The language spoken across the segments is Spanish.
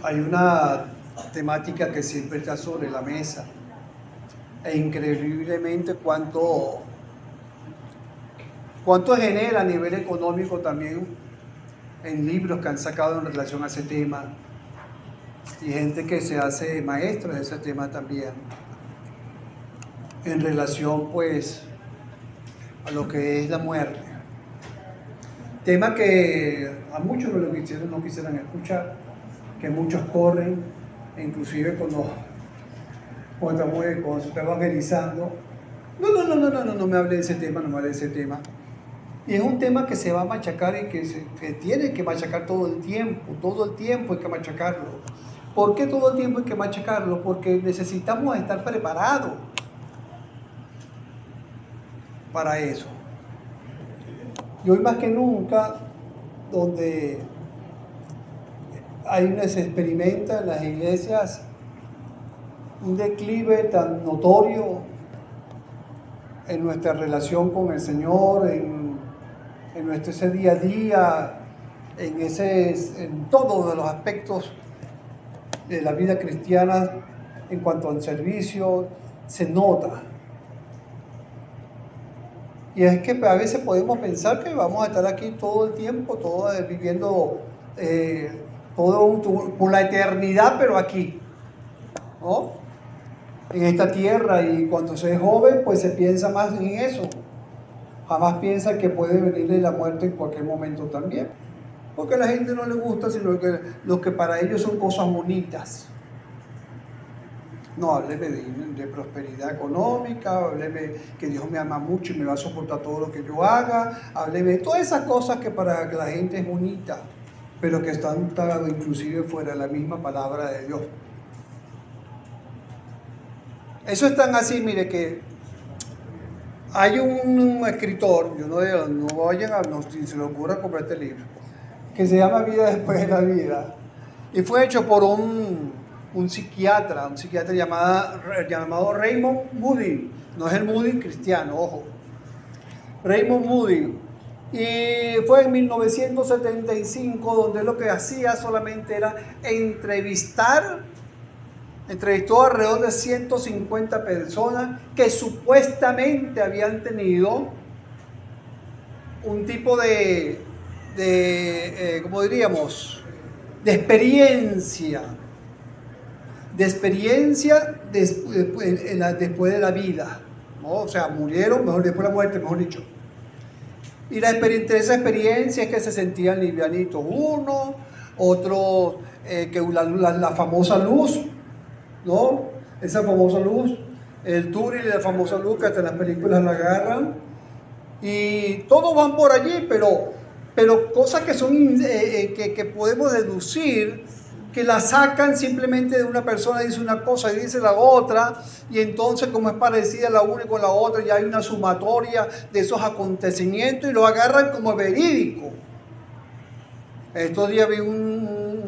Hay una temática que siempre está sobre la mesa e increíblemente cuánto genera a nivel económico también en libros que han sacado en relación a ese tema y gente que se hace maestros de ese tema también en relación pues a lo que es la muerte. Tema que a muchos no quisieran escuchar, que muchos corren, inclusive cuando se está evangelizando. No me hable de ese tema, no me hable de ese tema. Y es un tema que se va a machacar y que tiene que machacar todo el tiempo hay que machacarlo. ¿Por qué todo el tiempo hay que machacarlo? Porque necesitamos estar preparados para eso. Y hoy más que nunca, donde se experimenta en las iglesias un declive tan notorio en nuestra relación con el Señor, en ese día a día, en todos los aspectos de la vida cristiana, en cuanto al servicio, se nota. Y es que a veces podemos pensar que vamos a estar aquí todo el tiempo, viviendo por la eternidad, pero aquí, ¿no? En esta tierra, y cuando se es joven, pues se piensa más en eso. Jamás piensa que puede venirle la muerte en cualquier momento también. Porque a la gente no le gusta, sino que lo que para ellos son cosas bonitas. No, hábleme de prosperidad económica, hábleme que Dios me ama mucho y me va a soportar todo lo que yo haga, hábleme de todas esas cosas que para la gente es bonita, pero que están inclusive fuera de la misma palabra de Dios. Eso es tan así, mire, que hay un escritor, yo si se le ocurra comprar este libro, que se llama Vida después de la vida, y fue hecho por un psiquiatra llamado Raymond Moody. No es el Moody cristiano, ojo. Raymond Moody. Y fue en 1975, donde lo que hacía solamente era entrevistó alrededor de 150 personas que supuestamente habían tenido un tipo ¿cómo diríamos? De experiencia después de la vida, ¿no? O sea, murieron, después de la muerte, mejor dicho. Y entre esa experiencia es que se sentían livianitos uno, otro, que la famosa luz, ¿no? Esa famosa luz, el túnel y la famosa luz que hasta en las películas la agarran. Y todos van por allí, pero cosas que son que podemos deducir, que la sacan simplemente de una persona, dice una cosa y dice la otra, y entonces como es parecida la una con la otra, ya hay una sumatoria de esos acontecimientos y lo agarran como verídico. Estos días vi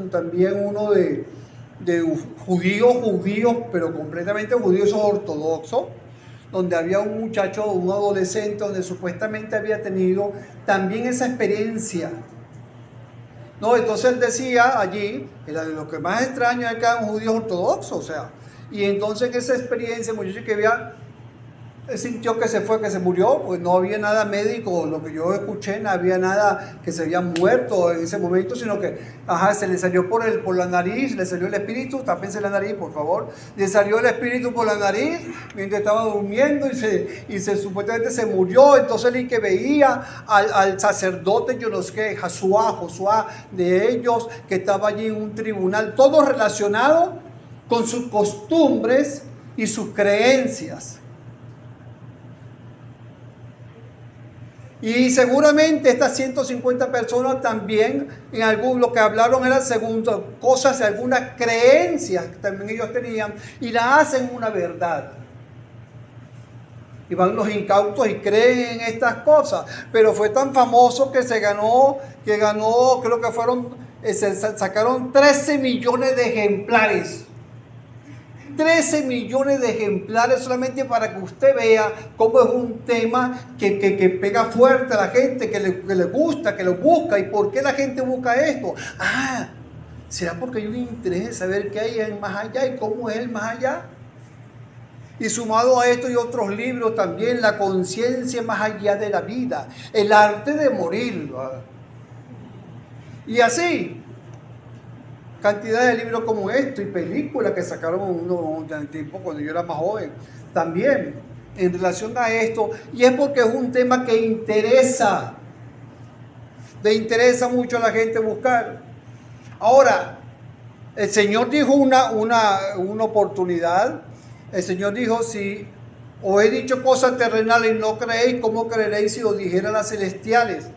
también uno de judíos, pero completamente judíos ortodoxos, donde había un muchacho, un adolescente, donde supuestamente había tenido también esa experiencia. No, entonces él decía allí, era de lo que más extraño es que eran judíos ortodoxos, o sea, y entonces en esa experiencia, el muchacho que sintió que se murió, pues no había nada médico, lo que yo escuché, no había nada que se había muerto en ese momento, sino que, se le salió por la nariz, le salió el espíritu, tápense la nariz, por favor, le salió el espíritu por la nariz mientras estaba durmiendo y supuestamente se murió. Entonces el que veía al sacerdote, yo no sé, Josué de ellos, que estaba allí en un tribunal, todo relacionado con sus costumbres y sus creencias. Y seguramente estas 150 personas también, lo que hablaron eran según cosas, algunas creencias que también ellos tenían, y la hacen una verdad. Y van los incautos y creen en estas cosas. Pero fue tan famoso que ganó, creo que sacaron 13 millones de ejemplares. 13 millones de ejemplares solamente para que usted vea cómo es un tema que pega fuerte a la gente, que le gusta, que lo busca. ¿Y por qué la gente busca esto? ¿Será porque hay un interés en saber qué hay en más allá y cómo es el más allá? Y sumado a esto y otros libros también, la conciencia más allá de la vida, el arte de morir. Y así, cantidad de libros como esto y películas que sacaron uno en el tiempo cuando yo era más joven, también en relación a esto. Y es porque es un tema que interesa, le interesa mucho a la gente buscar. Ahora, el Señor dijo una oportunidad. El Señor dijo, si os he dicho cosas terrenales y no creéis, ¿cómo creeréis si os dijera las celestiales?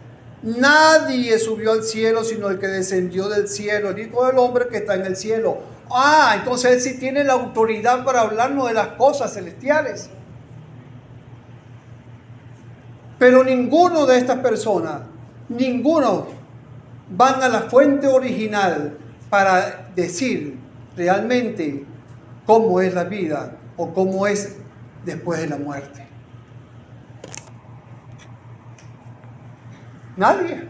Nadie subió al cielo sino el que descendió del cielo, el Hijo del Hombre que está en el cielo. Entonces Él sí tiene la autoridad para hablarnos de las cosas celestiales. Pero ninguno de estas personas, ninguno van a la fuente original para decir realmente cómo es la vida o cómo es después de la muerte. Nadie.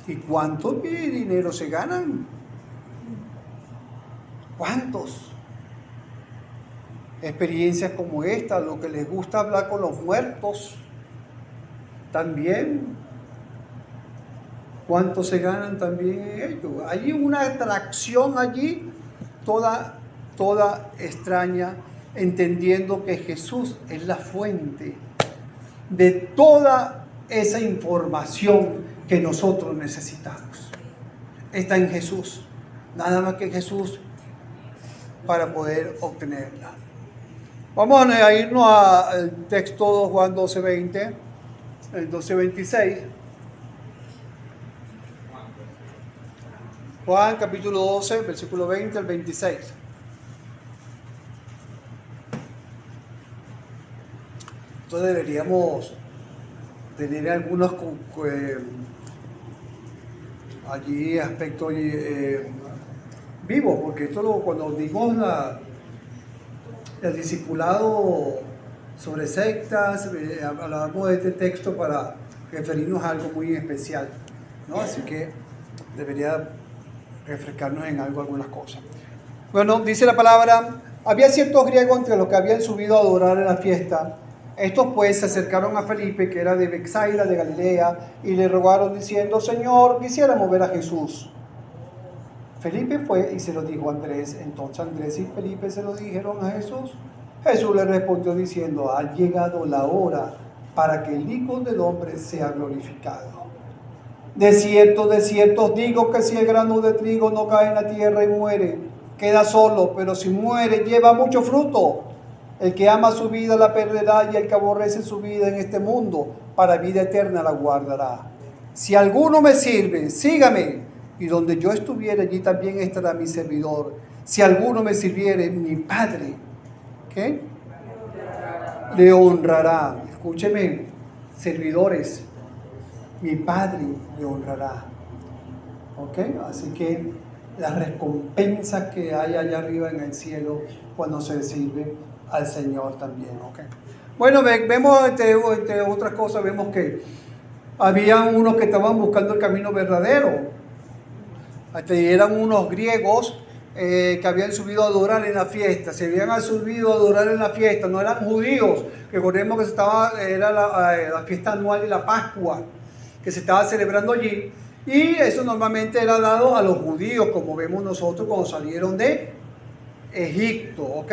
¿Y cuánto dinero se ganan? ¿Cuántos? Experiencias como esta, lo que les gusta hablar con los muertos, también. ¿Cuánto se ganan también en ello? Hay una atracción allí, toda extraña, entendiendo que Jesús es la fuente de toda esa información que nosotros necesitamos. Está en Jesús, nada más que en Jesús para poder obtenerla. Vamos a irnos al texto de Juan 12:20, el 12:26. Juan capítulo 12, versículo 20 al 26. Entonces deberíamos tener algunos allí aspectos vivos, porque esto cuando digo el discipulado sobre sectas, hablamos de este texto para referirnos a algo muy especial, ¿no? Así que debería refrescarnos en algunas cosas. Bueno, dice la palabra, había ciertos griegos entre los que habían subido a adorar en la fiesta. Estos pues se acercaron a Felipe, que era de Betsaida, de Galilea, y le rogaron diciendo, Señor, quisiéramos ver a Jesús. Felipe fue y se lo dijo a Andrés. Entonces Andrés y Felipe se lo dijeron a Jesús. Jesús le respondió diciendo, ha llegado la hora para que el Hijo del Hombre sea glorificado. De cierto os digo que si el grano de trigo no cae en la tierra y muere, queda solo, pero si muere, lleva mucho fruto. El que ama su vida la perderá, y el que aborrece su vida en este mundo, para vida eterna la guardará. Si alguno me sirve, sígame, y donde yo estuviere, allí también estará mi servidor. Si alguno me sirviere, mi Padre, ¿qué? Le honrará. Escúcheme, servidores, mi Padre le honrará. ¿Ok? Así que las recompensas que hay allá arriba en el cielo cuando se sirve al Señor también. ¿Ok? Bueno, vemos entre otras cosas, vemos que habían unos que estaban buscando el camino verdadero. Eran unos griegos que habían subido a adorar en la fiesta. Se habían subido a adorar en la fiesta, no eran judíos. Recordemos que era la fiesta anual de la Pascua, que se estaba celebrando allí, y eso normalmente era dado a los judíos, como vemos nosotros cuando salieron de Egipto, ¿ok?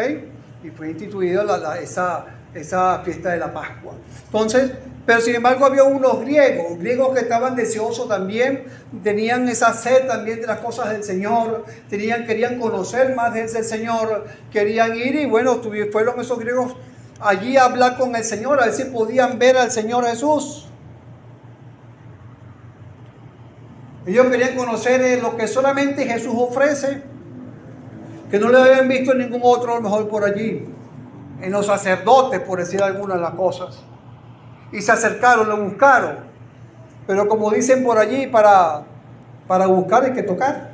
Y fue instituida esa fiesta de la Pascua. Entonces, pero sin embargo había unos griegos que estaban deseosos también, tenían esa sed también de las cosas del Señor, querían conocer más del Señor, querían ir, y bueno, fueron esos griegos allí a hablar con el Señor, a ver si podían ver al Señor Jesús. Ellos querían conocer lo que solamente Jesús ofrece, que no le habían visto en ningún otro, a lo mejor por allí, en los sacerdotes, por decir algunas de las cosas. Y se acercaron, lo buscaron. Pero como dicen por allí, para buscar hay que tocar.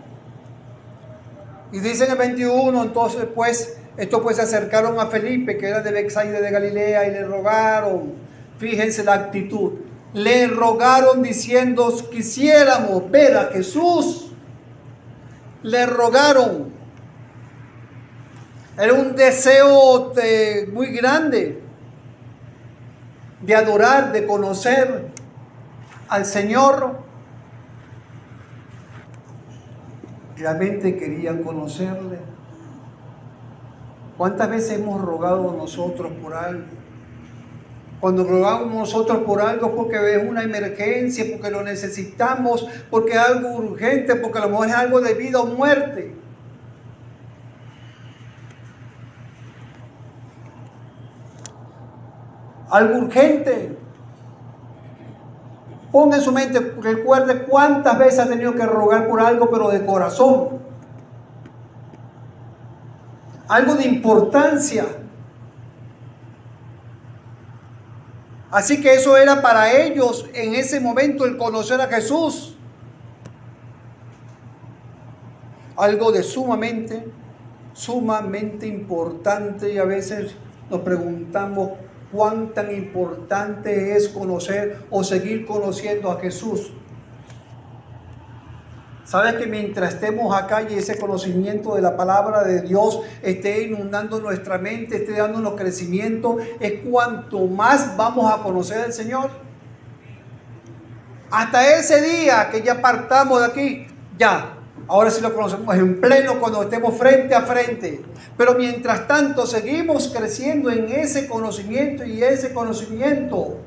Y dice en el 21, entonces pues, se acercaron a Felipe, que era de Betsaida de Galilea, y le rogaron, fíjense la actitud, le rogaron diciendo, quisiéramos ver a Jesús. le rogaron. Era un deseo muy grande de adorar, de conocer al Señor. Realmente querían conocerle. ¿Cuántas veces hemos rogado nosotros por algo? Cuando rogamos nosotros por algo porque es una emergencia, porque lo necesitamos, porque es algo urgente, porque a lo mejor es algo de vida o muerte. Algo urgente. Ponga en su mente, recuerde cuántas veces ha tenido que rogar por algo, pero de corazón. Algo de importancia. Así que eso era para ellos en ese momento el conocer a Jesús. Algo de sumamente importante, y a veces nos preguntamos cuán tan importante es conocer o seguir conociendo a Jesús. ¿Sabes que mientras estemos acá y ese conocimiento de la palabra de Dios esté inundando nuestra mente, esté dándonos crecimiento, es cuanto más vamos a conocer al Señor? Hasta ese día que ya partamos de aquí, ya, ahora sí lo conocemos en pleno cuando estemos frente a frente. Pero mientras tanto seguimos creciendo en ese conocimiento y ese conocimiento.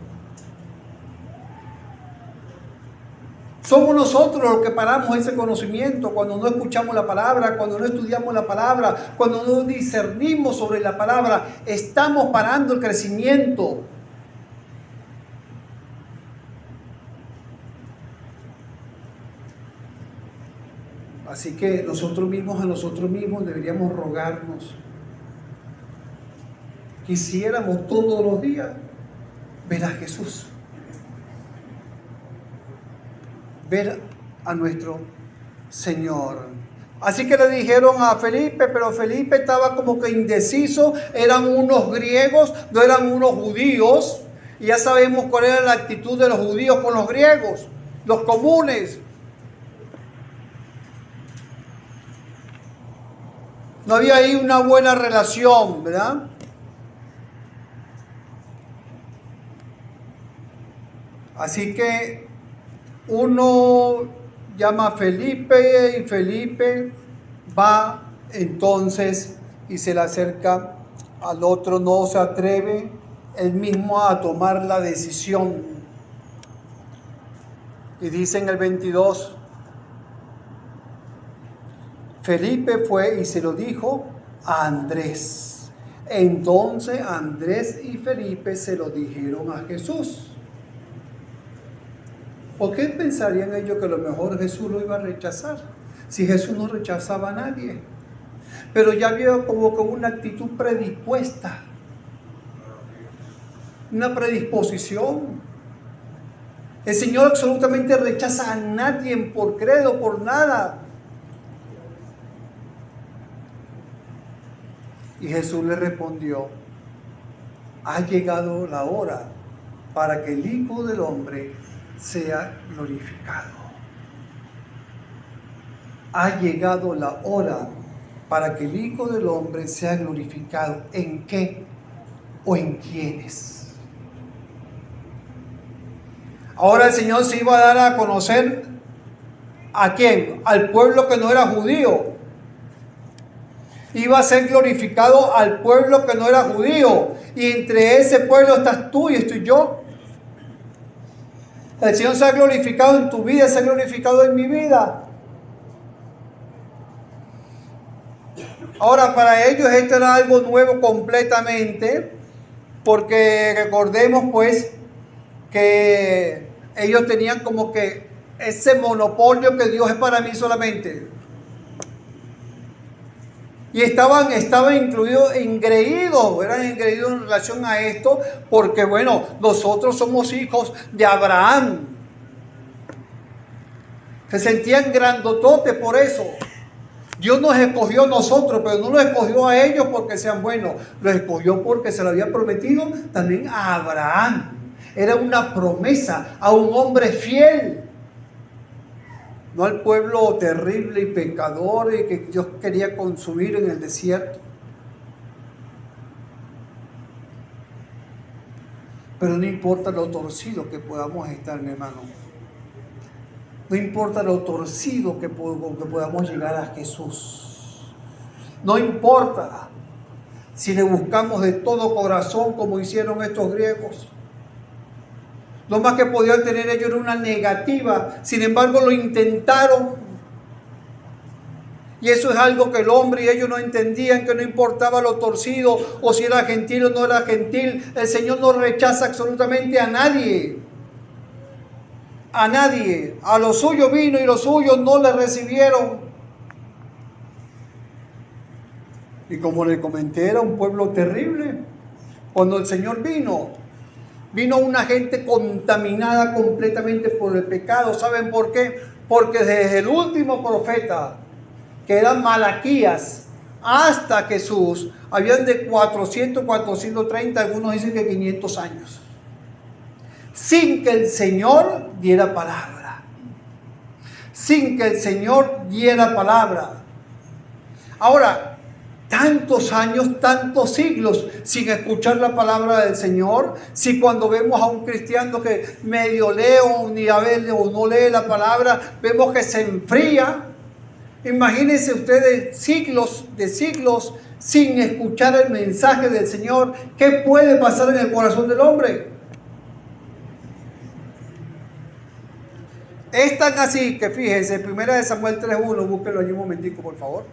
Somos nosotros los que paramos ese conocimiento cuando no escuchamos la palabra, cuando no estudiamos la palabra, cuando no discernimos sobre la palabra. Estamos parando el crecimiento. Así que nosotros mismos a nosotros mismos deberíamos rogarnos. Quisiéramos todos los días ver a Jesús. Ver a nuestro Señor. Así que le dijeron a Felipe, pero Felipe estaba como que indeciso. Eran unos griegos, no eran unos judíos. Y ya sabemos cuál era la actitud de los judíos con los griegos, los comunes. No había ahí una buena relación, ¿verdad? Así que uno llama a Felipe y Felipe va entonces y se le acerca al otro, no se atreve él mismo a tomar la decisión. Y dice en el 22, Felipe fue y se lo dijo a Andrés. Entonces Andrés y Felipe se lo dijeron a Jesús. ¿Por qué pensarían ellos que a lo mejor Jesús lo iba a rechazar? Si Jesús no rechazaba a nadie. Pero ya había como que una actitud predispuesta. Una predisposición. El Señor absolutamente rechaza a nadie por credo, por nada. Y Jesús le respondió, ha llegado la hora para que el Hijo del Hombre sea glorificado. Ha llegado la hora para que el Hijo del Hombre sea glorificado. ¿En qué? ¿O en quiénes? Ahora el Señor se iba a dar a conocer ¿a quién? Al pueblo que no era judío. Iba a ser glorificado al pueblo que no era judío. Y entre ese pueblo estás tú y estoy yo. El Señor se ha glorificado en tu vida, se ha glorificado en mi vida. Ahora, para ellos esto era algo nuevo completamente, porque recordemos pues que ellos tenían como que ese monopolio que Dios es para mí solamente. Y estaban incluidos, engreídos, eran engreídos en relación a esto, porque bueno, nosotros somos hijos de Abraham. Se sentían grandototes por eso. Dios nos escogió a nosotros, pero no los escogió a ellos porque sean buenos. Los escogió porque se lo había prometido también a Abraham. Era una promesa a un hombre fiel. no al pueblo terrible y pecador y que Dios quería consumir en el desierto. Pero no importa lo torcido que podamos estar, mi hermano. No importa lo torcido que podamos llegar a Jesús. No importa si le buscamos de todo corazón como hicieron estos griegos. Lo más que podían tener ellos era una negativa. Sin embargo, lo intentaron. Y eso es algo que el hombre y ellos no entendían, que no importaba lo torcido o si era gentil o no era gentil. El Señor no rechaza absolutamente a nadie. A nadie. A los suyos vino y los suyos no le recibieron. Y como le comenté, era un pueblo terrible. Cuando el Señor vino una gente contaminada completamente por el pecado. ¿Saben por qué? Porque desde el último profeta, que era Malaquías, hasta Jesús, habían de 400, 430, algunos dicen que 500 años, sin que el Señor diera palabra. Sin que el Señor diera palabra. Ahora, tantos años, tantos siglos sin escuchar la palabra del Señor. Si cuando vemos a un cristiano que medio lee o no lee la palabra, vemos que se enfría. Imagínense ustedes siglos de siglos sin escuchar el mensaje del Señor. ¿Qué puede pasar en el corazón del hombre? Es tan así que fíjense, 1 Samuel 3:1, búsquenlo allí un momentico, por favor.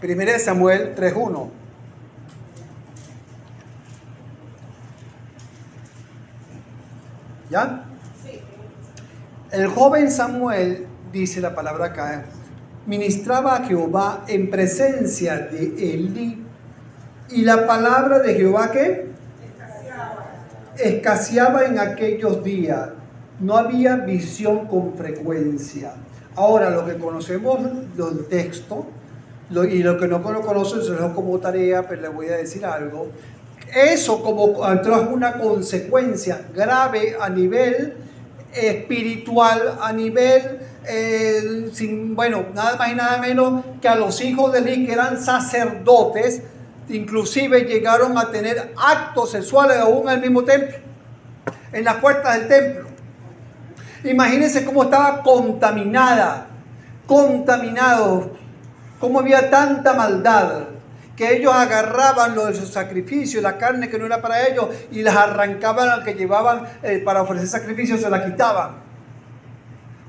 1 Samuel 3:1. ¿Ya? Sí. El joven Samuel, dice la palabra acá, ministraba a Jehová en presencia de Elí. Y la palabra de Jehová, ¿qué? Escaseaba en aquellos días. No había visión con frecuencia. Ahora, lo que conocemos del texto, y lo que no conocen, se lo dejo como tarea, pero les voy a decir algo. Eso como trajo una consecuencia grave a nivel espiritual, a nivel, nada más y nada menos que a los hijos de Elí, que eran sacerdotes, inclusive llegaron a tener actos sexuales aún en el mismo templo, en las puertas del templo. Imagínense cómo estaba contaminado, cómo había tanta maldad, que ellos agarraban lo de sus sacrificios, la carne que no era para ellos, y las arrancaban al que llevaban para ofrecer sacrificios, se la quitaban.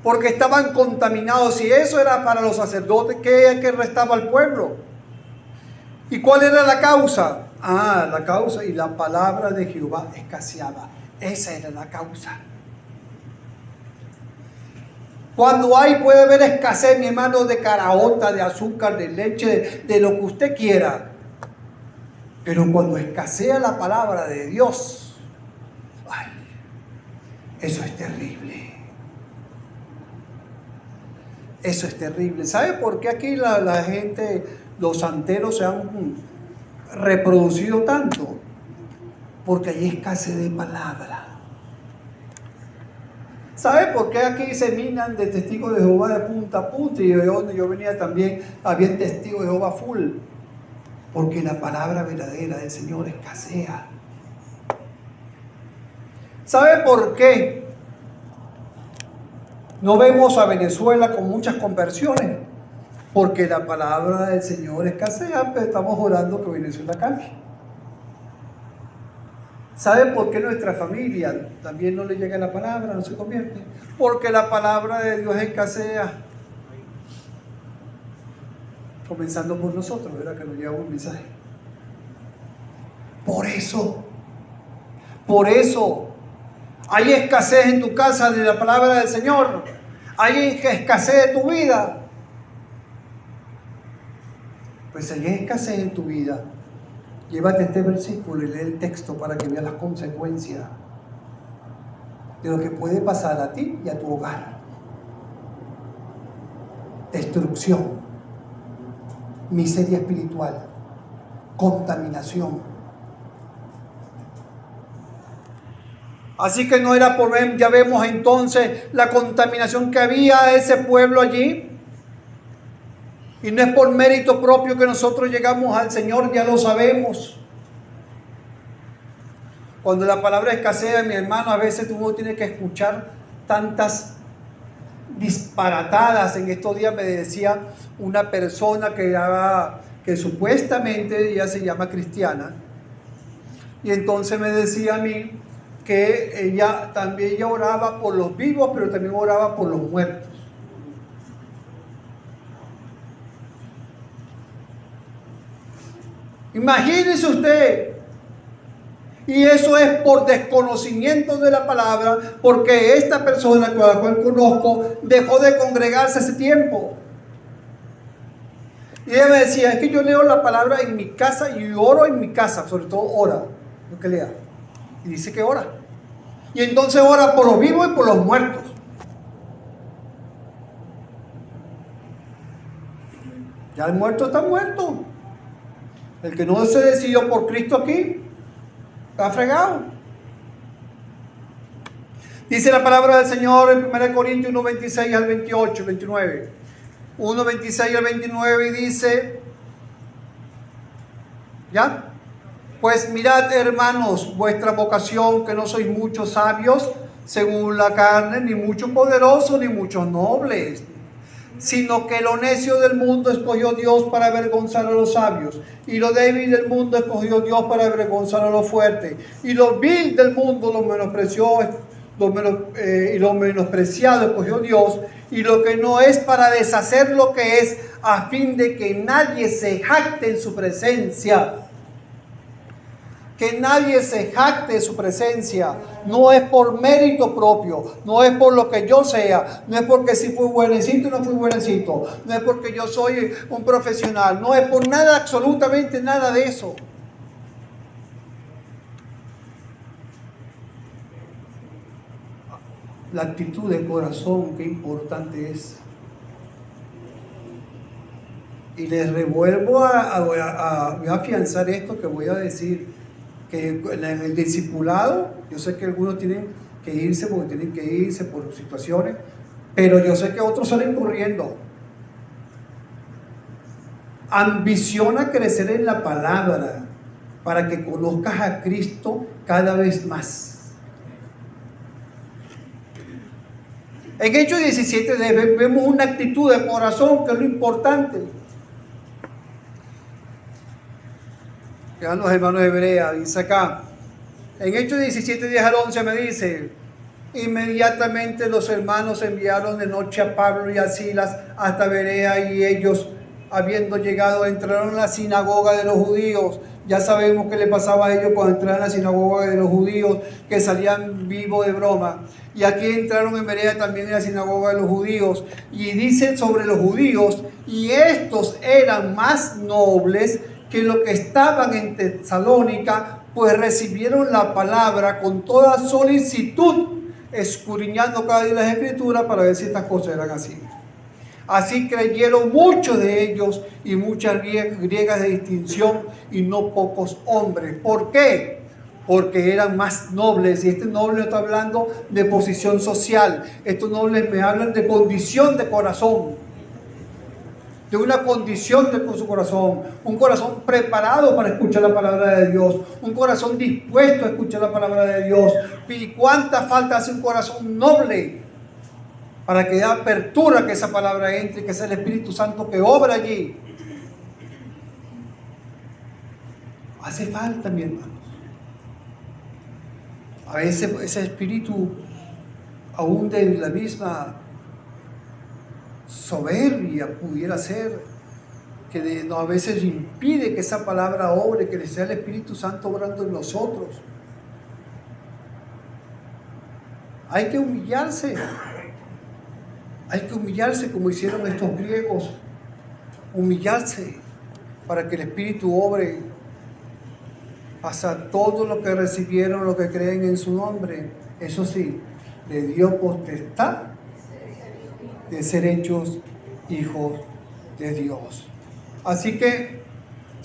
Porque estaban contaminados. Si eso era para los sacerdotes, ¿qué restaba al pueblo? ¿Y cuál era la causa? La causa, y la palabra de Jehová escaseaba. Esa era la causa. Cuando puede haber escasez, mi hermano, de caraota, de azúcar, de leche, de lo que usted quiera. Pero cuando escasea la palabra de Dios, eso es terrible. Eso es terrible. ¿Sabe por qué aquí la gente, los santeros se han reproducido tanto? Porque hay escasez de palabra. ¿Sabe por qué aquí se minan de testigos de Jehová de punta a punta? Y de donde yo venía también había testigos de Jehová full. Porque la palabra verdadera del Señor escasea. ¿Sabe por qué no vemos a Venezuela con muchas conversiones? Porque la palabra del Señor escasea, pero estamos orando que Venezuela cambie. ¿Sabe por qué nuestra familia también no le llega la palabra, no se convierte? Porque la palabra de Dios escasea. Comenzando por nosotros, ¿verdad? Que nos lleva un mensaje. Por eso, hay escasez en tu casa de la palabra del Señor. Hay escasez de tu vida. Pues hay escasez en tu vida. Llévate este versículo y lee el texto para que veas las consecuencias de lo que puede pasar a ti y a tu hogar. Destrucción, miseria espiritual, contaminación, Así que no era por ver, ya vemos entonces la contaminación que había de ese pueblo allí. Y no es por mérito propio que nosotros llegamos al Señor, ya lo sabemos. Cuando la palabra escasea, mi hermano, a veces uno tiene que escuchar tantas disparatadas. En estos días me decía una persona que supuestamente ella se llama cristiana, y entonces me decía a mí que ella oraba por los vivos, pero también oraba por los muertos. Imagínese usted. Y eso es por desconocimiento de la palabra, porque esta persona con la cual conozco dejó de congregarse hace tiempo. Y ella me decía, es que yo leo la palabra en mi casa y oro en mi casa, sobre todo ora, lo que lea. Y dice que ora. Y entonces ora por los vivos y por los muertos. Ya el muerto está muerto. El que no se decidió por Cristo aquí, está fregado. Dice la palabra del Señor en 1 Corintios 1, 26 al 28, 29. 1, 26 al 29 y dice, ¿ya? Pues mirad, hermanos, vuestra vocación, que no sois muchos sabios según la carne, ni muchos poderosos, ni muchos nobles, sino que lo necio del mundo escogió Dios para avergonzar a los sabios, y lo débil del mundo escogió Dios para avergonzar a los fuertes, y lo vil del mundo lo menospreció, y lo menospreciado escogió Dios, y lo que no es, para deshacer lo que es, a fin de que nadie se jacte en su presencia. Que nadie se jacte de su presencia. No es por mérito propio, no es por lo que yo sea, no es porque si fui buenecito o no fui buenecito, no es porque yo soy un profesional, no es por nada, absolutamente nada de eso. La actitud de corazón, qué importante es. Y les revuelvo a afianzar esto que voy a decir, que en el discipulado, yo sé que algunos tienen que irse porque tienen que irse por situaciones, pero yo sé que otros salen corriendo. Ambiciona crecer en la palabra para que conozcas a Cristo cada vez más. En Hechos 17 vemos una actitud de corazón que es lo importante. Vean los hermanos de Berea, dice acá, en Hechos 17, 10 al 11 me dice, inmediatamente los hermanos enviaron de noche a Pablo y a Silas hasta Berea, y ellos, habiendo llegado, entraron en la sinagoga de los judíos. Ya sabemos qué le pasaba a ellos cuando entraron en la sinagoga de los judíos, que salían vivos de broma. Y aquí entraron en Berea también en la sinagoga de los judíos. Y dice sobre los judíos, y estos eran más nobles que los que estaban en Tesalónica, pues recibieron la palabra con toda solicitud, escudriñando cada día las escrituras para ver si estas cosas eran así. Así creyeron muchos de ellos, y muchas griegas de distinción, y no pocos hombres. ¿Por qué? Porque eran más nobles. Y este noble no está hablando de posición social. Estos nobles me hablan de condición de corazón. De una condición de su corazón. Un corazón preparado para escuchar la palabra de Dios. Un corazón dispuesto a escuchar la palabra de Dios. ¿Y cuánta falta hace un corazón noble para que dé apertura que esa palabra entre, que sea el Espíritu Santo que obra allí? Hace falta, mi hermanos. A veces ese espíritu, aún de la misma soberbia, pudiera ser que a veces impide que esa palabra obre, que sea el Espíritu Santo obrando en nosotros. Hay que humillarse. Hay que humillarse como hicieron estos griegos. Humillarse para que el Espíritu obre. Pasa todo lo que recibieron, lo que creen en su nombre. Eso sí, le dio potestad de ser hechos hijos de Dios. Así que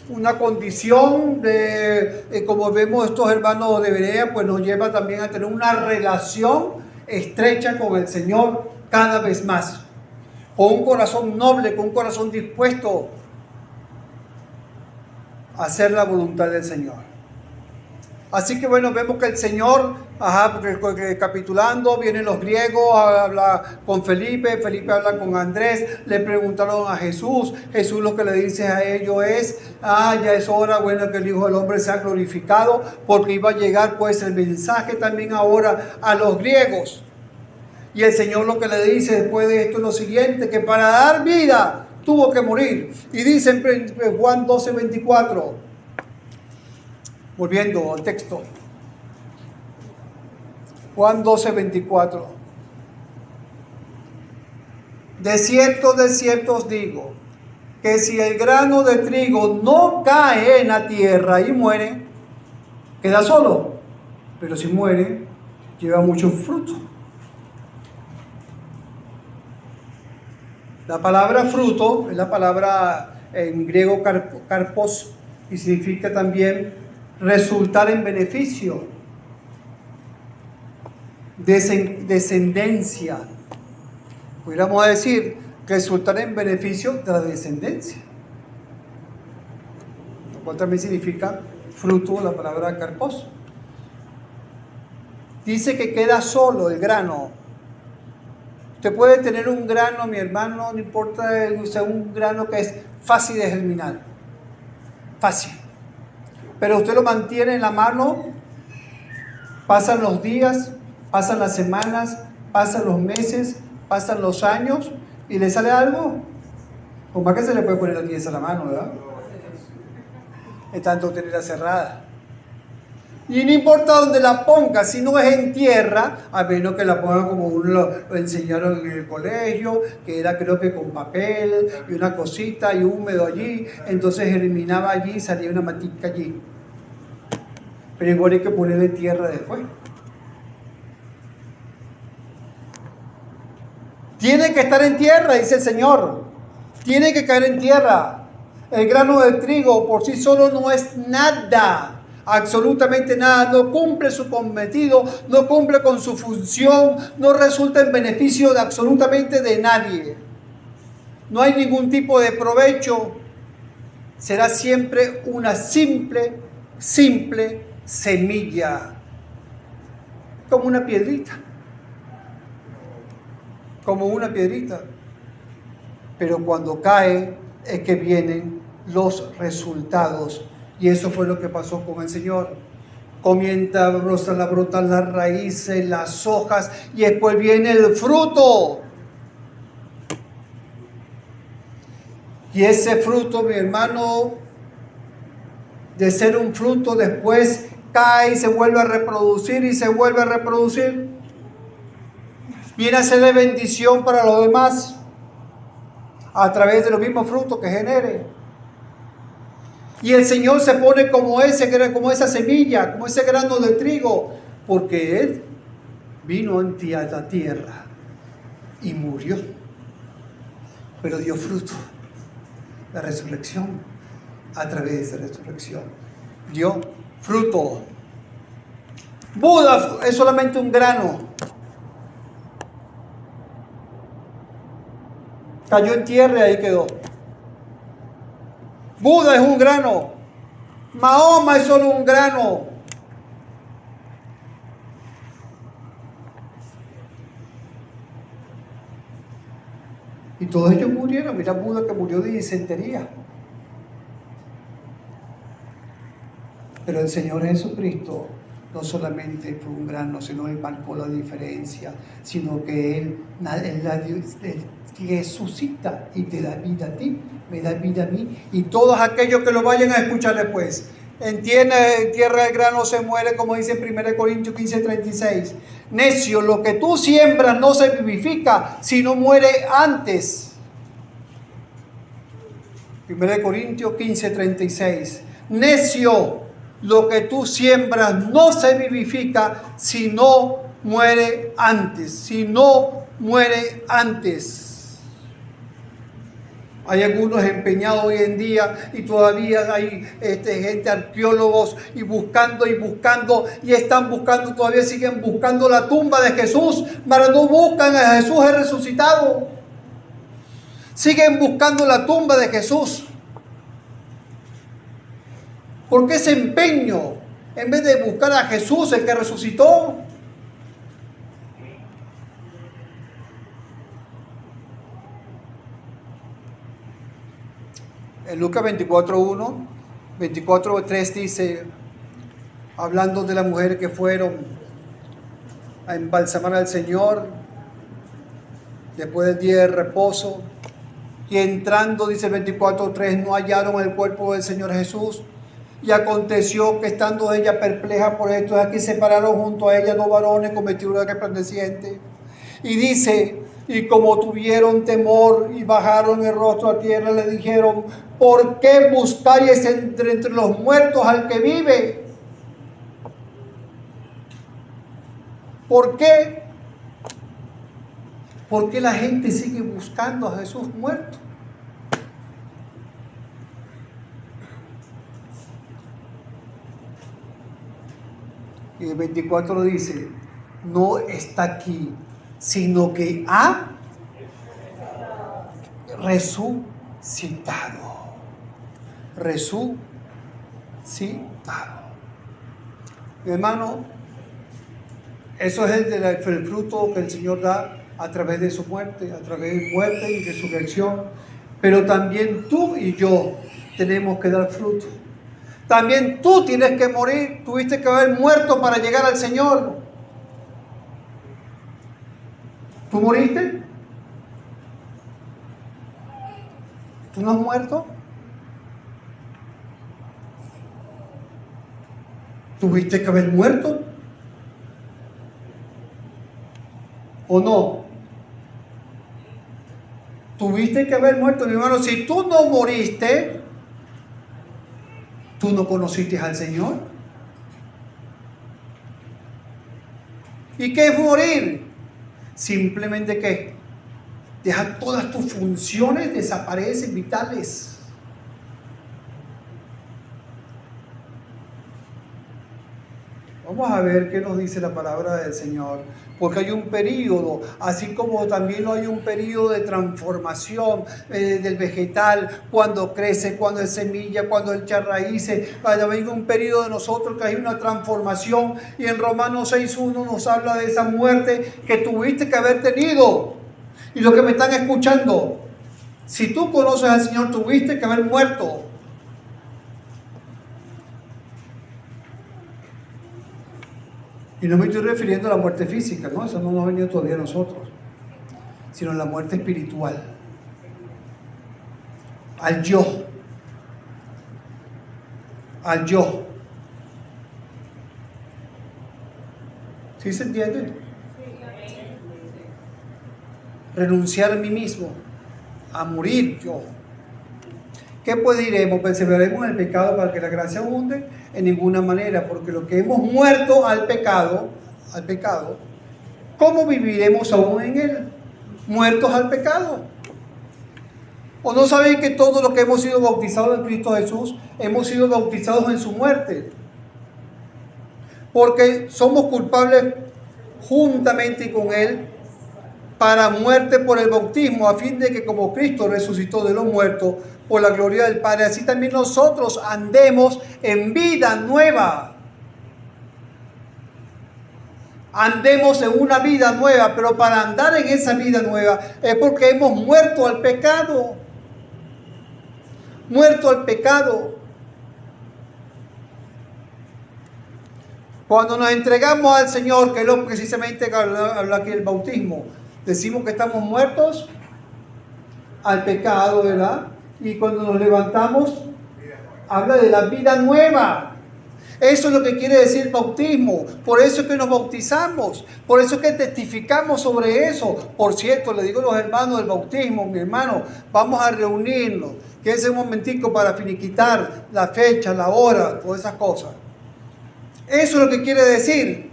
una condición de, como vemos estos hermanos de Berea, pues nos lleva también a tener una relación estrecha con el Señor cada vez más, con un corazón noble, con un corazón dispuesto a hacer la voluntad del Señor. Así que bueno, vemos que el Señor, porque capitulando, vienen los griegos, habla con Felipe, Felipe habla con Andrés, le preguntaron a Jesús, Jesús lo que le dice a ellos es, ya es hora, bueno, que el Hijo del Hombre sea glorificado, porque iba a llegar pues el mensaje también ahora a los griegos. Y el Señor lo que le dice después de esto es lo siguiente, que para dar vida tuvo que morir. Y dice en Juan 12:24, volviendo al texto, Juan 12:24. De cierto os digo, que si el grano de trigo no cae en la tierra y muere, queda solo. Pero si muere, lleva mucho fruto. La palabra fruto es la palabra en griego karpos y significa también resultar en beneficio, descendencia. Pudiéramos decir resultar en beneficio de la descendencia, lo cual también significa fruto, la palabra karpos. Dice que queda solo el grano. Usted puede tener un grano, mi hermano, no importa, un grano que es fácil de germinar, fácil. Pero usted lo mantiene en la mano, pasan los días, pasan las semanas, pasan los meses, pasan los años y le sale algo. Pues más que se le puede poner la tiesa a la mano, ¿verdad? Es tanto tenerla cerrada. Y no importa dónde la ponga, si no es en tierra, a menos que la ponga como uno lo enseñaron en el colegio, que era creo que con papel y una cosita y húmedo allí, entonces germinaba allí y salía una matica allí. Pero igual hay que ponerle tierra después. Tiene que estar en tierra, dice el Señor. Tiene que caer en tierra. El grano de trigo por sí solo no es nada. Absolutamente nada, no cumple su cometido, no cumple con su función, no resulta en beneficio de absolutamente de nadie. No hay ningún tipo de provecho, será siempre una simple semilla, como una piedrita, pero cuando cae es que vienen los resultados. Y eso fue lo que pasó con el Señor. Comienza a brotar las raíces, las hojas, y después viene el fruto. Y ese fruto, mi hermano, de ser un fruto, después cae y se vuelve a reproducir y se vuelve a reproducir. Viene a ser de bendición para los demás a través de los mismos frutos que genere. Y el Señor se pone como esa semilla, como ese grano de trigo, porque Él vino a la tierra y murió, pero dio fruto. La resurrección, a través de esa resurrección, dio fruto. Buda es solamente un grano. Cayó en tierra y ahí quedó. Buda es un grano. Mahoma es solo un grano. Y todos ellos murieron. Mira Buda que murió de disentería. Pero el Señor Jesucristo no solamente fue un grano, sino Él marcó la diferencia, sino que Él resucita y te da vida a ti, me da vida a mí y todos aquellos que lo vayan a escuchar después. En tierra el grano se muere, como dice en 1 Corintios 15:36. Necio, lo que tú siembras no se vivifica, sino muere antes. 1 Corintios 15:36. Necio, lo que tú siembras no se vivifica, sino muere antes. Hay algunos empeñados hoy en día y todavía hay gente, arqueólogos, y buscando y están buscando, todavía siguen buscando la tumba de Jesús, pero no buscan a Jesús el resucitado. Siguen buscando la tumba de Jesús. ¿Por qué ese empeño en vez de buscar a Jesús, el que resucitó? En Lucas 24:1, 24:3 dice, hablando de las mujeres que fueron a embalsamar al Señor después del día de reposo, y entrando, dice el 24:3, no hallaron el cuerpo del Señor Jesús. Y aconteció que estando ella perpleja por esto, aquí se pararon junto a ella dos varones con vestiduras resplandecientes. Y dice, y como tuvieron temor y bajaron el rostro a tierra, le dijeron, ¿por qué buscáis entre los muertos al que vive? ¿Por qué? ¿Por qué la gente sigue buscando a Jesús muerto? Y el 24 dice, no está aquí, sino que ha resucitado. Resucitado. Mi hermano, eso es el fruto que el Señor da a través de su muerte, a través de muerte y resurrección. Pero también tú y yo tenemos que dar fruto. También tú tienes que morir, tuviste que haber muerto para llegar al Señor. ¿Tú moriste? ¿Tú no has muerto? ¿Tuviste que haber muerto? ¿O no? Tuviste que haber muerto, mi hermano. Si tú no moriste, ¿tú no conociste al Señor? ¿Y qué es morir? Simplemente que dejar todas tus funciones, desaparecen vitales. Vamos a ver qué nos dice la palabra del Señor. Porque hay un periodo, así como también hay un periodo de transformación del vegetal, cuando crece, cuando es semilla, cuando echa raíces. Hay un periodo de nosotros que hay una transformación. Y en Romanos 6:1 nos habla de esa muerte que tuviste que haber tenido. Y los que me están escuchando, si tú conoces al Señor, tuviste que haber muerto. Y no me estoy refiriendo a la muerte física, ¿no? Eso no nos ha venido todavía a nosotros, sino a la muerte espiritual, al yo, al yo. ¿Sí se entiende? Renunciar a mí mismo, a morir yo. ¿Qué pues diremos? ¿Perseveraremos en el pecado para que la gracia abunde? En ninguna manera, porque lo que hemos muerto al pecado, ¿cómo viviremos aún en él? Muertos al pecado. ¿O no sabéis que todos los que hemos sido bautizados en Cristo Jesús, hemos sido bautizados en su muerte? Porque somos culpables juntamente con él para muerte por el bautismo, a fin de que como Cristo resucitó de los muertos por la gloria del Padre, así también nosotros andemos en vida nueva. Andemos en una vida nueva, pero para andar en esa vida nueva es porque hemos muerto al pecado. Muerto al pecado. Cuando nos entregamos al Señor, que es lo precisamente que habla aquí el bautismo, decimos que estamos muertos al pecado, ¿verdad? Y cuando nos levantamos, habla de la vida nueva. Eso es lo que quiere decir el bautismo. Por eso es que nos bautizamos. Por eso es que testificamos sobre eso. Por cierto, le digo a los hermanos del bautismo, mi hermano, vamos a reunirnos. Quédense un momentico para finiquitar la fecha, la hora, todas esas cosas. Eso es lo que quiere decir.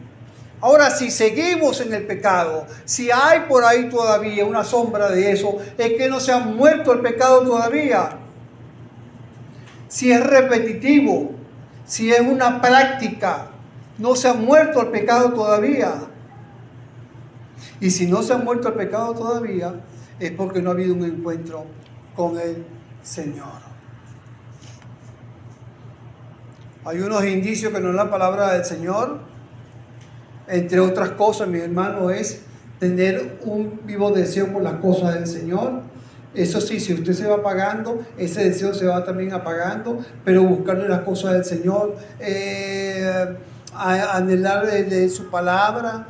Ahora, si seguimos en el pecado, si hay por ahí todavía una sombra de eso, es que no se ha muerto el pecado todavía. Si es repetitivo, si es una práctica, no se ha muerto el pecado todavía. Y si no se ha muerto el pecado todavía, es porque no ha habido un encuentro con el Señor. Hay unos indicios que nos da la palabra del Señor. Entre otras cosas, mi hermano, es tener un vivo deseo por las cosas del Señor. Eso sí, si usted se va apagando, ese deseo se va también apagando, pero buscarle las cosas del Señor, anhelar de su palabra,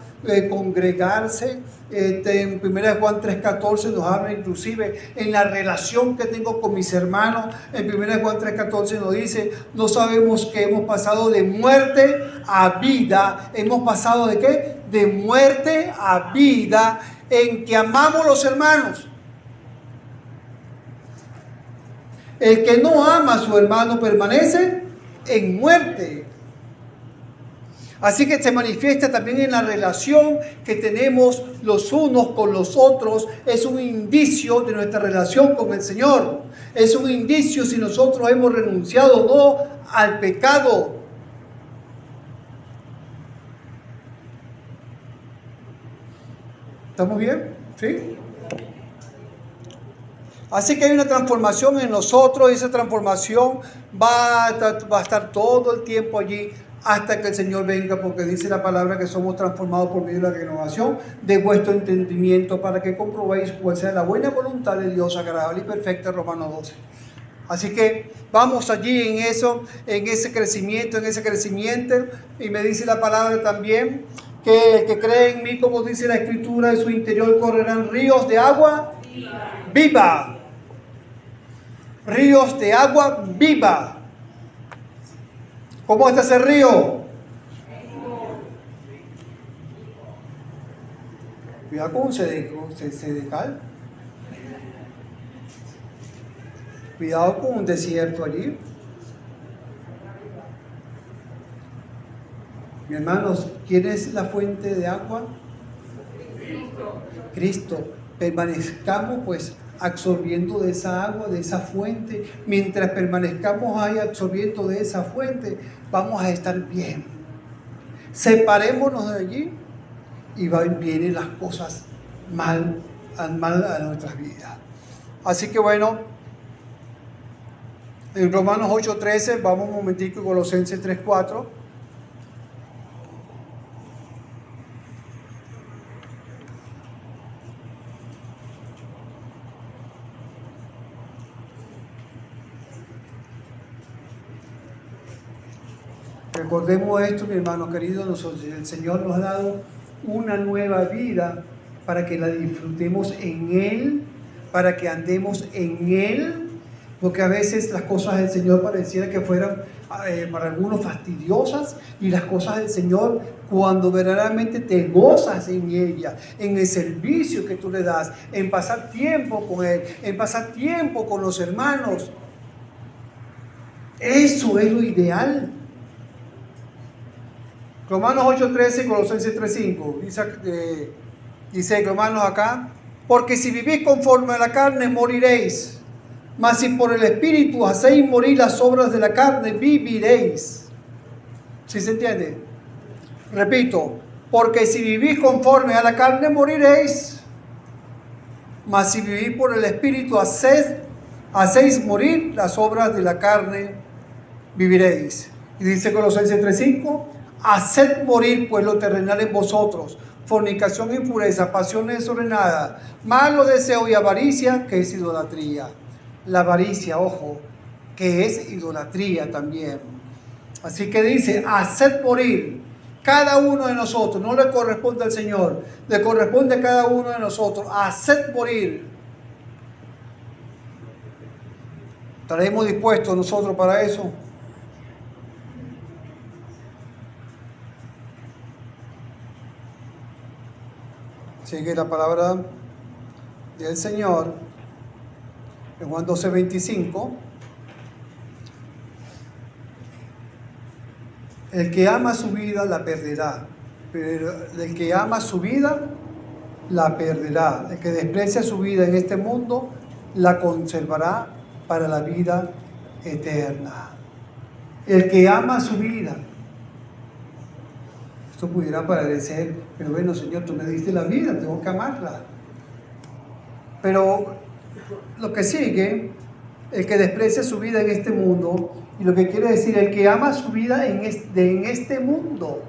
congregarse. En 1 Juan 3:14 nos habla inclusive en la relación que tengo con mis hermanos. En 1 Juan 3:14 nos dice, no sabemos que hemos pasado de muerte a vida. ¿Hemos pasado de qué? De muerte a vida, en que amamos los hermanos. El que no ama a su hermano permanece en muerte. Así que se manifiesta también en la relación que tenemos los unos con los otros. Es un indicio de nuestra relación con el Señor. Es un indicio si nosotros hemos renunciado o no al pecado. ¿Estamos bien? ¿Sí? Así que hay una transformación en nosotros y esa transformación va a estar todo el tiempo allí hasta que el Señor venga, porque dice la palabra que somos transformados por medio de la renovación de vuestro entendimiento para que comprobéis cuál sea la buena voluntad de Dios agradable y perfecta, Romanos 12. Así que vamos allí en eso, en ese crecimiento, y me dice la palabra también que el que cree en mí, como dice la Escritura, de su interior correrán ríos de agua viva. Ríos de agua viva. ¿Cómo está ese río? Cuidado con un sedecal. Cuidado con un desierto allí. Mis hermanos, ¿quién es la fuente de agua? Cristo. Permanezcamos pues absorbiendo de esa agua, de esa fuente. Mientras permanezcamos ahí absorbiendo de esa fuente, vamos a estar bien. Separémonos de allí y vienen las cosas mal a nuestras vidas. Así que bueno, en Romanos 8:13, vamos un momentico, Colosenses 3:4. Recordemos esto, mi hermano querido, el Señor nos ha dado una nueva vida para que la disfrutemos en Él, para que andemos en Él, porque a veces las cosas del Señor pareciera que fueran para algunos fastidiosas, y las cosas del Señor, cuando verdaderamente te gozas en ella, en el servicio que tú le das, en pasar tiempo con Él, en pasar tiempo con los hermanos, eso es lo ideal. Romanos 8:13 y Colosenses 3:5. Dice Romanos acá, porque si vivís conforme a la carne, moriréis. Mas si por el Espíritu hacéis morir las obras de la carne, viviréis. ¿Sí se entiende? Repito, porque si vivís conforme a la carne, moriréis. Mas si vivís por el Espíritu, hacéis morir las obras de la carne, viviréis. Y dice Colosenses 3:5, haced morir pues lo terrenal en vosotros, fornicación, impureza, pasiones desordenadas, malo deseo y avaricia, que es idolatría. La avaricia, ojo, que es idolatría también. Así que dice, haced morir cada uno de nosotros. No le corresponde al Señor, le corresponde a cada uno de nosotros. Haced morir. ¿Estaremos dispuestos nosotros para eso? Sigue la palabra del Señor en Juan 12:25. El que ama su vida la perderá, pero el que ama su vida, la perderá. El que desprecia su vida en este mundo, la conservará para la vida eterna. El que ama su vida. Esto pudiera parecer, pero bueno, Señor, tú me diste la vida, tengo que amarla. Pero lo que sigue, el que desprecia su vida en este mundo, y lo que quiere decir, el que ama su vida en este mundo.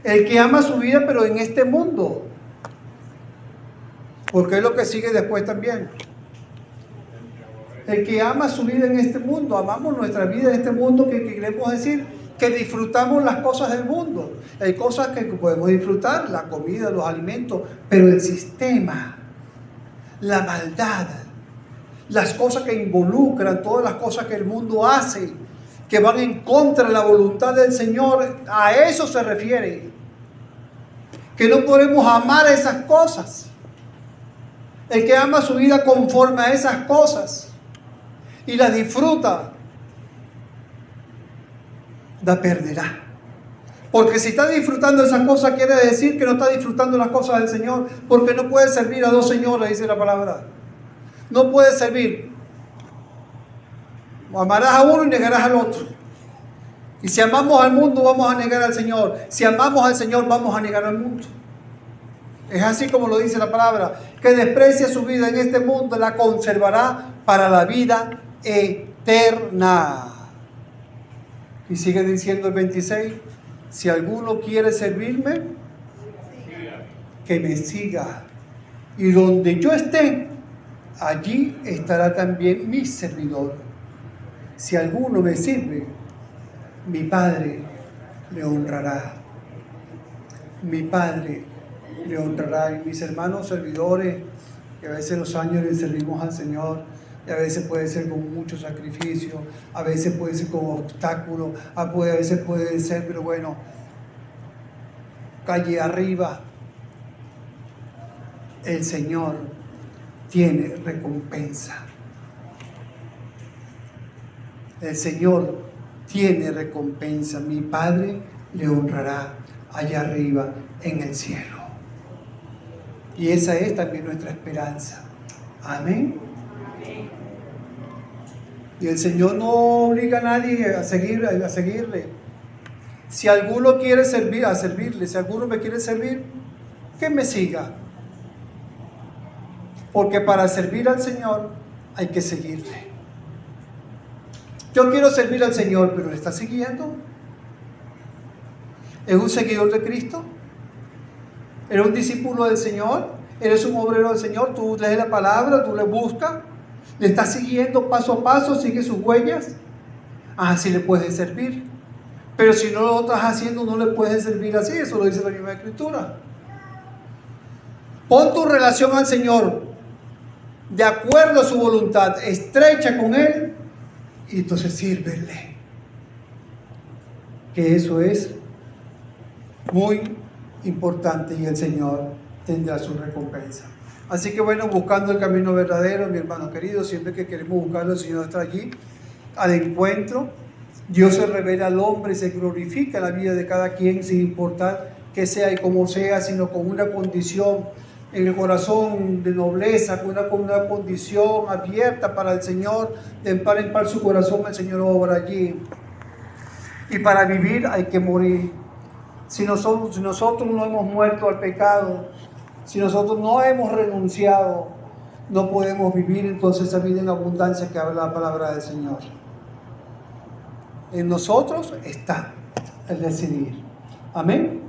El que ama su vida, pero en este mundo. Porque es lo que sigue después también. El que ama su vida en este mundo, amamos nuestra vida en este mundo, que queremos decir que disfrutamos las cosas del mundo. Hay cosas que podemos disfrutar, la comida, los alimentos, pero el sistema, la maldad, las cosas que involucran, todas las cosas que el mundo hace, que van en contra de la voluntad del Señor, a eso se refiere. Que no podemos amar esas cosas. El que ama su vida conforme a esas cosas y las disfruta, la perderá. Porque si está disfrutando esas cosas, quiere decir que no está disfrutando las cosas del Señor, porque no puede servir a dos señores, dice la palabra. No puede servir. Amarás a uno y negarás al otro. Y si amamos al mundo, vamos a negar al Señor. Si amamos al Señor, vamos a negar al mundo. Es así como lo dice la palabra. Que desprecia su vida en este mundo, la conservará para la vida eterna. Y sigue diciendo el 26. Si alguno quiere servirme, que me siga. Y donde yo esté, allí estará también mi servidor. Si alguno me sirve, mi Padre le honrará. Mi Padre le honrará. Y mis hermanos servidores, que a veces los años le servimos al Señor, y a veces puede ser con mucho sacrificio, a veces puede ser con obstáculos, a veces puede ser, pero bueno, calle arriba, el Señor tiene recompensa. El Señor tiene recompensa. Mi Padre le honrará allá arriba en el cielo. Y esa es también nuestra esperanza. Amén. Y el Señor no obliga a nadie a seguirle. Si alguno quiere servirle, si alguno me quiere servir, que me siga. Porque para servir al Señor hay que seguirle. Yo quiero servir al Señor, pero ¿le está siguiendo? ¿Es un seguidor de Cristo? ¿Eres un discípulo del Señor? ¿Eres un obrero del Señor? ¿Tú lees la palabra? ¿Tú le buscas? ¿Le estás siguiendo paso a paso? ¿Sigue sus huellas? Así le puedes servir. Pero si no lo estás haciendo, no le puedes servir así. Eso lo dice la misma Escritura. Pon tu relación al Señor de acuerdo a su voluntad, estrecha con Él, y entonces sírvele. Que eso es muy importante y el Señor tendrá su recompensa. Así que bueno, buscando el camino verdadero, mi hermano querido, siempre que queremos buscarlo, el Señor está allí al encuentro. Dios se revela al hombre y se glorifica en la vida de cada quien, sin importar que sea y cómo sea, sino con una condición en el corazón de nobleza, con una condición abierta para el Señor, de par en par su corazón, el Señor obra allí. Y para vivir hay que morir. Si nosotros no hemos muerto al pecado, si nosotros no hemos renunciado, no podemos vivir entonces esa vida en abundancia que habla la palabra del Señor. En nosotros está el decidir. Amén.